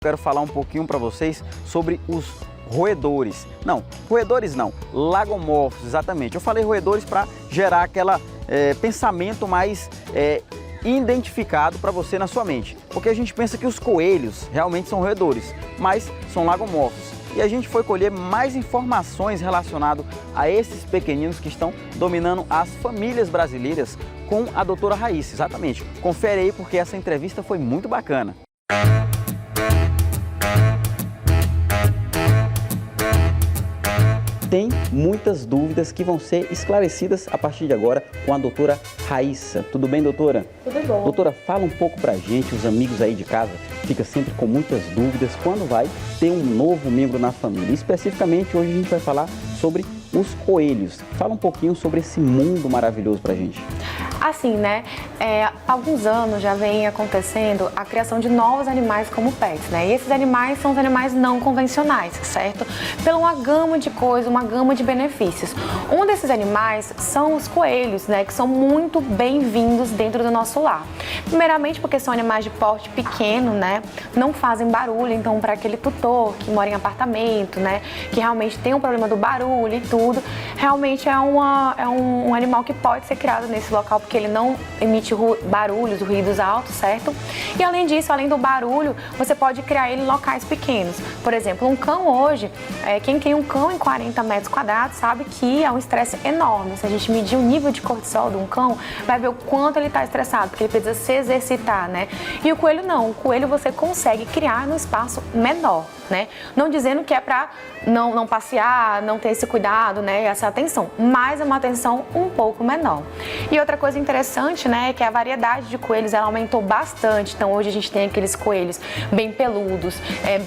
Quero falar um pouquinho para vocês sobre os roedores. Não, roedores não, lagomorfos, exatamente. Eu falei roedores para gerar aquele pensamento mais identificado para você na sua mente. Porque a gente pensa que os coelhos realmente são roedores, mas são lagomorfos. E a gente foi colher mais informações relacionadas a esses pequeninos que estão dominando as famílias brasileiras com a doutora Raíssa, exatamente. Confere aí porque essa entrevista foi muito bacana. Tem muitas dúvidas que vão ser esclarecidas a partir de agora com a doutora Raíssa. Tudo bem, doutora? Tudo bom. Doutora, fala um pouco pra gente, os amigos aí de casa ficam sempre com muitas dúvidas quando vai ter um novo membro na família. Especificamente, hoje a gente vai falar sobre os coelhos. Fala um pouquinho sobre esse mundo maravilhoso pra gente. Assim, né, há alguns anos já vem acontecendo a criação de novos animais como pets, né? E esses animais são os animais não convencionais, certo? Pela uma gama de coisas, uma gama de benefícios. Um desses animais são os coelhos, né, que são muito bem-vindos dentro do nosso lar. Primeiramente porque são animais de porte pequeno, né? Não fazem barulho, então para aquele tutor que mora em apartamento, né, que realmente tem um problema do barulho e tudo, realmente é um animal que pode ser criado nesse local porque ele não emite barulhos, ruídos altos, certo? E além disso, além do barulho, você pode criar ele em locais pequenos. Por exemplo, um cão hoje, quem cria um cão em 40 metros quadrados sabe que é um estresse enorme. Se a gente medir o nível de cortisol de um cão, vai ver o quanto ele está estressado, porque ele precisa se exercitar, né? E o coelho não, o coelho você consegue criar num espaço menor, né? Não dizendo que é para não passear, não ter esse cuidado, né? Essa atenção, mas é uma atenção um pouco menor. E outra coisa interessante, né, é que a variedade de coelhos ela aumentou bastante. Então hoje a gente tem aqueles coelhos bem peludos,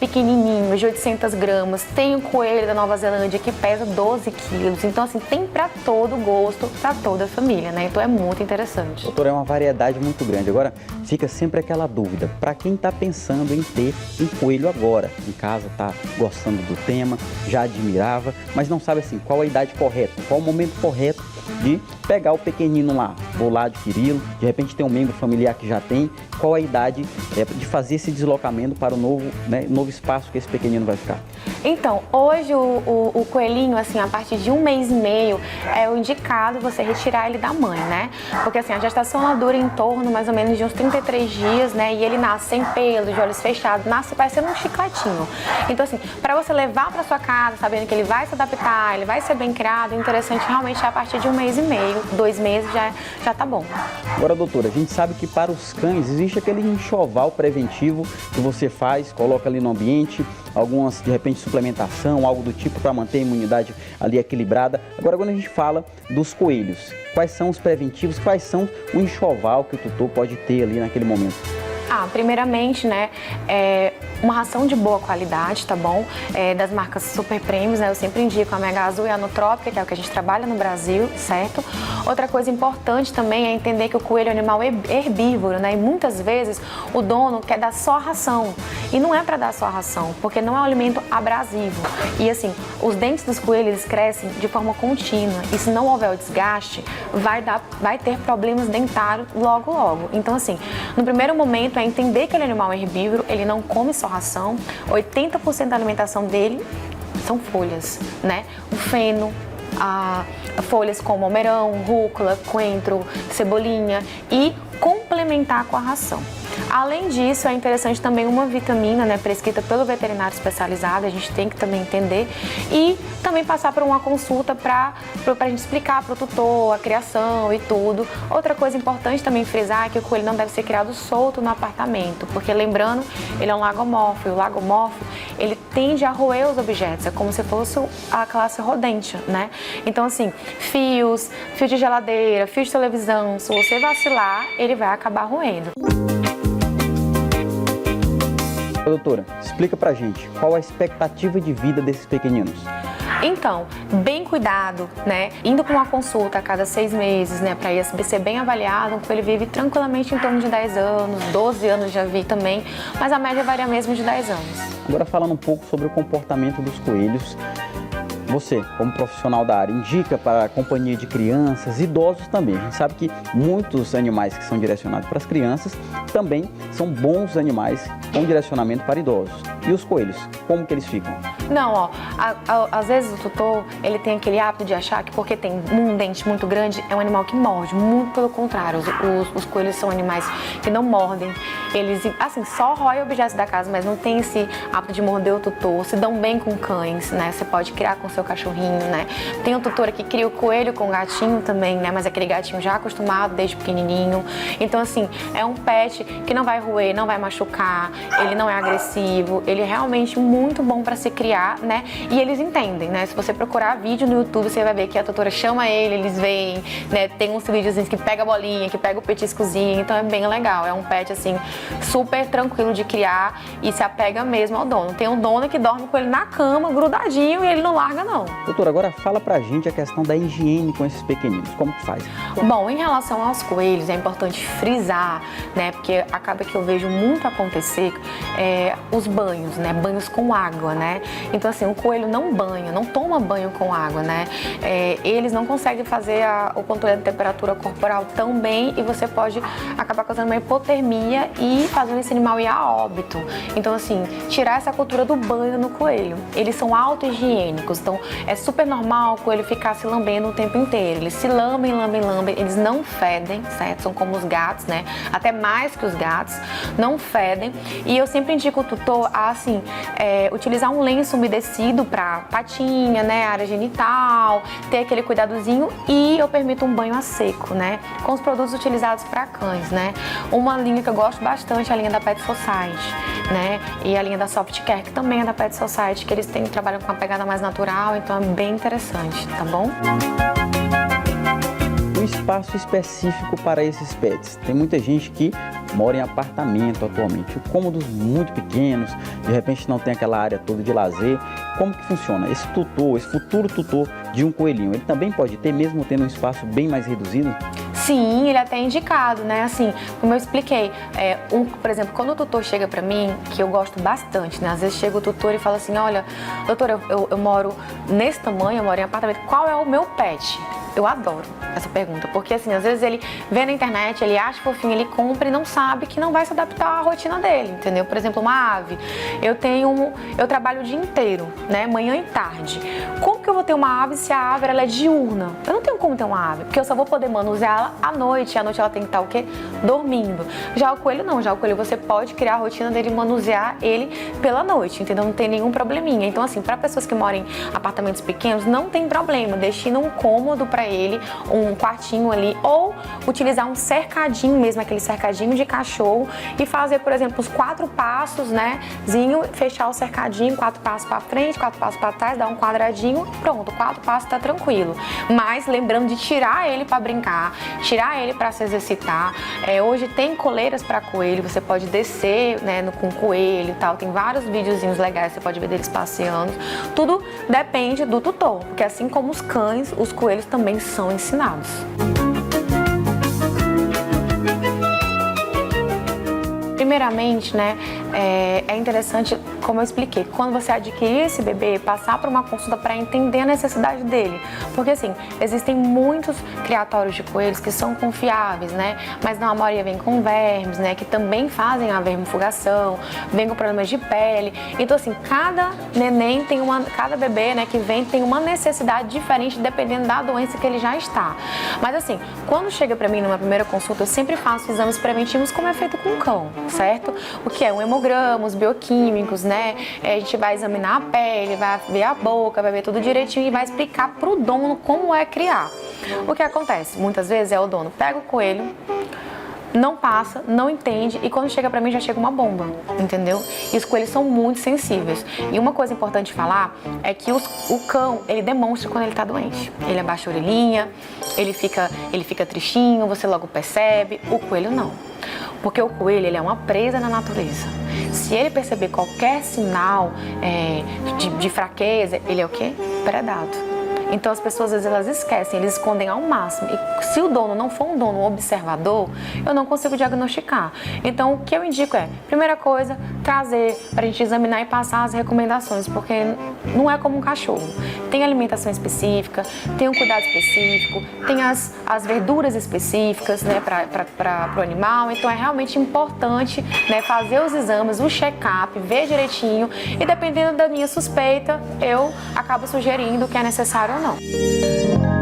pequenininhos, de 800 gramas. Tem o coelho da Nova Zelândia que pesa 12 quilos. Então assim, tem para todo gosto, para toda a família, né? Então é muito interessante. Doutora, é uma variedade muito grande. Agora, fica sempre aquela dúvida. Para quem está pensando em ter um coelho agora, em casa, está gostando do tema, já admirava, mas não sabe assim, qual a idade correta, qual o momento correto de pegar o pequenino lá, vou lá adquiri-lo, de repente tem um membro familiar que já tem, qual a idade de fazer esse deslocamento para o novo espaço que esse pequenino vai ficar? Então, hoje o coelhinho, assim, a partir de 1 mês e meio, é o indicado você retirar ele da mãe, né? Porque assim, a gestação ela dura em torno mais ou menos de uns 33 dias, né? E ele nasce sem pelo, de olhos fechados, nasce parecendo um chicletinho. Então assim, para você levar para sua casa, sabendo que ele vai se adaptar, ele vai ser bem criado, o interessante realmente é a partir de 1 mês e meio, 2 meses já tá bom. Agora, doutora, a gente sabe que para os cães existe aquele enxoval preventivo que você faz, coloca ali no ambiente, algumas, de repente, suplementação, algo do tipo para manter a imunidade ali equilibrada. Agora, quando a gente fala dos coelhos, quais são os preventivos, quais são o enxoval que o tutor pode ter ali naquele momento? Primeiramente, né, uma ração de boa qualidade, tá bom? Das marcas super premiums, né? Eu sempre indico a Mega Azul e a Nutrópica, que é o que a gente trabalha no Brasil, certo? Outra coisa importante também é entender que o coelho é um animal herbívoro, né? E muitas vezes o dono quer dar só a ração. E não é para dar só a ração, porque não é um alimento abrasivo. E assim, os dentes dos coelhos eles crescem de forma contínua. E se não houver o desgaste, vai ter problemas dentários logo. Então assim, no primeiro momento é entender que ele é um animal herbívoro, ele não come só ração, 80% da alimentação dele são folhas, né? O feno, folhas como almeirão, rúcula, coentro, cebolinha e complementar com a ração. Além disso, é interessante também uma vitamina, né, prescrita pelo veterinário especializado, a gente tem que também entender e também passar por uma consulta para a gente explicar para o tutor a criação e tudo. Outra coisa importante também frisar é que o coelho não deve ser criado solto no apartamento, porque lembrando, ele é um lagomorfo e o lagomorfo, ele tende a roer os objetos, é como se fosse a classe rodente, né? Então assim, fio de geladeira, fio de televisão, se você vacilar, ele vai acabar roendo. Doutora, explica pra gente qual a expectativa de vida desses pequeninos. Então, bem cuidado, né? Indo para uma consulta a cada 6 meses, né? Para ser bem avaliado, ele vive tranquilamente em torno de 10 anos, 12 anos já vi também, mas a média varia mesmo de 10 anos. Agora falando um pouco sobre o comportamento dos coelhos, você, como profissional da área, indica para a companhia de crianças, idosos também. A gente sabe que muitos animais que são direcionados para as crianças também são bons animais com direcionamento para idosos. E os coelhos, como que eles ficam? Não, ó, às vezes o tutor, ele tem aquele hábito de achar que porque tem um dente muito grande, é um animal que morde. Muito pelo contrário, os coelhos são animais que não mordem. Eles, assim, só roem objetos da casa, mas não tem esse hábito de morder o tutor. Se dão bem com cães, né? Você pode criar com seu cachorrinho, né? Tem um tutor que cria o coelho com gatinho também, né? Mas aquele gatinho já acostumado desde pequenininho. Então, assim, é um pet que não vai roer, não vai machucar, ele não é agressivo, ele é realmente muito bom para se criar, né? E eles entendem, né? Se você procurar vídeo no YouTube, você vai ver que a tutora chama ele, eles vêm, né? Tem uns videozinhos que pega a bolinha, que pega o petiscozinho, então é bem legal. É um pet, assim, super tranquilo de criar e se apega mesmo ao dono. Tem um dono que dorme com ele na cama, grudadinho, e ele não larga, não. Doutora, agora fala pra gente a questão da higiene com esses pequeninos, como que faz? Bom, em relação aos coelhos, é importante frisar, né? Porque acaba que eu vejo muito acontecer os banhos, né? Banhos com água, né? Então, assim, o coelho não banha, não toma banho com água, né? Eles não conseguem fazer o controle da temperatura corporal tão bem e você pode acabar causando uma hipotermia e fazendo esse animal ir a óbito. Então, assim, tirar essa cultura do banho no coelho. Eles são auto-higiênicos, então é super normal o coelho ficar se lambendo o tempo inteiro. Eles se lambem, eles não fedem, certo? São como os gatos, né? Até mais que os gatos, não fedem. E eu sempre indico o tutor a, assim, utilizar um lenço umedecido para patinha, né? Área genital, ter aquele cuidadozinho e eu permito um banho a seco, né? Com os produtos utilizados para cães, né? Uma linha que eu gosto bastante é a linha da Pet Society, né? E a linha da Soft Care, que também é da Pet Society, que eles trabalham com uma pegada mais natural, então é bem interessante, tá bom? Um espaço específico para esses pets. Tem muita gente que mora em apartamento atualmente, cômodos muito pequenos, de repente não tem aquela área toda de lazer. Como que funciona? Esse tutor, esse futuro tutor de um coelhinho, ele também pode ter, mesmo tendo um espaço bem mais reduzido? Sim, ele é até indicado, né? Assim, como eu expliquei, por exemplo, quando o tutor chega pra mim, que eu gosto bastante, né? Às vezes chega o tutor e fala assim, olha, doutora, eu moro nesse tamanho, eu moro em apartamento, qual é o meu pet? Eu adoro essa pergunta, porque assim, às vezes ele vê na internet, ele acha fofinho, ele compra e não sabe que não vai se adaptar à rotina dele, entendeu? Por exemplo, uma ave, eu trabalho o dia inteiro, né, manhã e tarde. Como que eu vou ter uma ave se a ave ela é diurna? Eu não tenho como ter uma ave, porque eu só vou poder manuseá-la à noite, e à noite ela tem que estar o quê? Dormindo. Já o coelho não, já o coelho você pode criar a rotina dele, manusear ele pela noite, entendeu? Não tem nenhum probleminha. Então assim, para pessoas que moram em apartamentos pequenos, não tem problema, destina um cômodo para ele, um quartinho ali, ou utilizar um cercadinho mesmo, aquele cercadinho de cachorro e fazer, por exemplo, os 4 passos, né, fechar o cercadinho, 4 passos para frente, 4 passos para trás, dar um quadradinho, pronto, 4 passos tá tranquilo. Mas lembrando de tirar ele para brincar, tirar ele para se exercitar. Hoje tem coleiras para coelho, você pode descer, né, com coelho e tal, tem vários videozinhos legais, você pode ver deles passeando. Tudo depende do tutor, porque assim como os cães, os coelhos também são ensinados. Primeiramente, né, é interessante, como eu expliquei, quando você adquirir esse bebê, passar por uma consulta para entender a necessidade dele. Porque assim, existem muitos criatórios de coelhos que são confiáveis, né, mas na maioria vem com vermes, né, que também fazem a vermifugação, vem com problemas de pele. Então assim, cada neném cada bebê, né, que vem tem uma necessidade diferente dependendo da doença que ele já está. Mas assim, quando chega para mim numa primeira consulta, eu sempre faço exames preventivos como é feito com o cão, certo? O que é um hemograma, os bioquímicos, né? A gente vai examinar a pele, vai ver a boca, vai ver tudo direitinho e vai explicar pro dono como é criar. O que acontece? Muitas vezes o dono pega o coelho, não passa, não entende e quando chega pra mim já chega uma bomba, entendeu? E os coelhos são muito sensíveis. E uma coisa importante falar é que o cão, ele demonstra quando ele tá doente. Ele abaixa a orelhinha, ele fica tristinho, você logo percebe. O coelho não. Porque o coelho, ele é uma presa na natureza. Se ele perceber qualquer sinal de fraqueza, ele é o quê? Predado. Então as pessoas às vezes elas esquecem, eles escondem ao máximo. E se o dono não for um dono observador, eu não consigo diagnosticar. Então o que eu indico é, primeira coisa, trazer para a gente examinar e passar as recomendações, porque não é como um cachorro. Tem alimentação específica, tem um cuidado específico, tem as verduras específicas, né, para o animal. Então é realmente importante, né, fazer os exames, o check-up, ver direitinho e dependendo da minha suspeita, eu acabo sugerindo o que é necessário ou não.